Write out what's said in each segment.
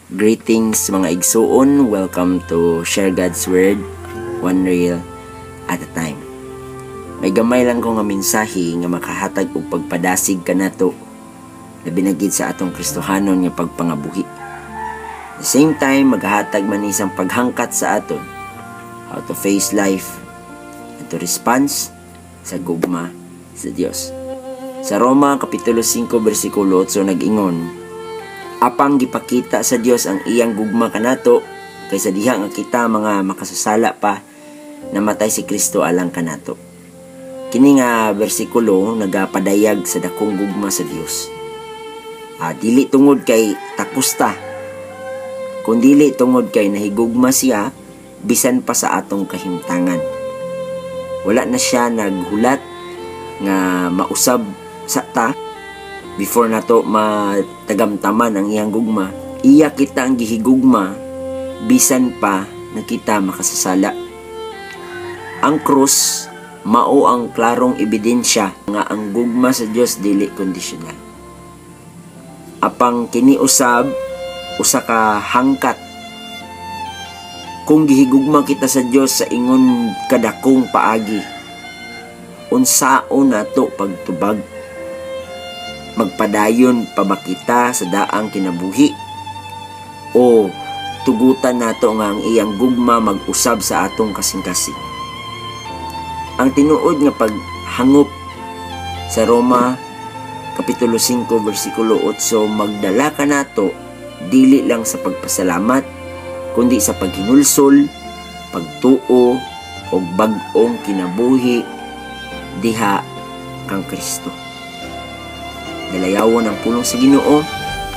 Greetings mga igsoon, welcome to Share God's Word, one reel at a time. May gamay lang ko nga mensahe nga makahatag og pagpadasig kanato labi na gid sa atong Kristohanon nga pagpangabuhi. At the same time, maghatag man isang paghangkat sa aton how to face life and to respond sa gugma sa Dios. Sa Roma Kapitulo 5 versikulo 8 nag-ingon, apang gipakita sa Dios ang iyang gugma kanato kaysa diha nga kita mga makasasala pa namatay si Kristo alang kanato. Kini nga bersikulo nagapadayag sa dakong gugma sa Dios. Dili tungod kay takusta, kundili tungod kay nahigugma siya bisan pa sa atong kahimtangan. Wala na siya naghulat nga mausab sa ta before nato matagamtaman ang iyang gugma. Iya kita ang gihigugma bisan pa na kita makasasala. Ang krus mao ang klarong ebidensya nga ang gugma sa Dios dili kondisyonal. Apang kini usab usa ka hangkat. Kung gihigugma kita sa Dios sa ingon kadakong paagi, unsaon nato pagtubag? Magpadayon pa ba kita sa daang kinabuhi? O tugutan nato nga ang iyang gugma mag-usab sa atong kasing-kasing? Ang tinuod nga paghangop sa Roma Kapitulo 5 versikulo 8, magdala ka nato dili lang sa pagpasalamat kundi sa paghinulsol, pagtuo o bag-ong kinabuhi diha kang Kristo. Dalayawon ang pulong sa Ginoo.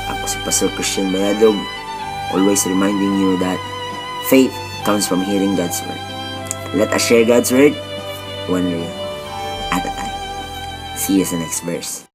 Ako si Pastor Christian Bayadog, always reminding you that faith comes from hearing God's Word. Let us share God's Word, one reel at a time. See you sa next verse.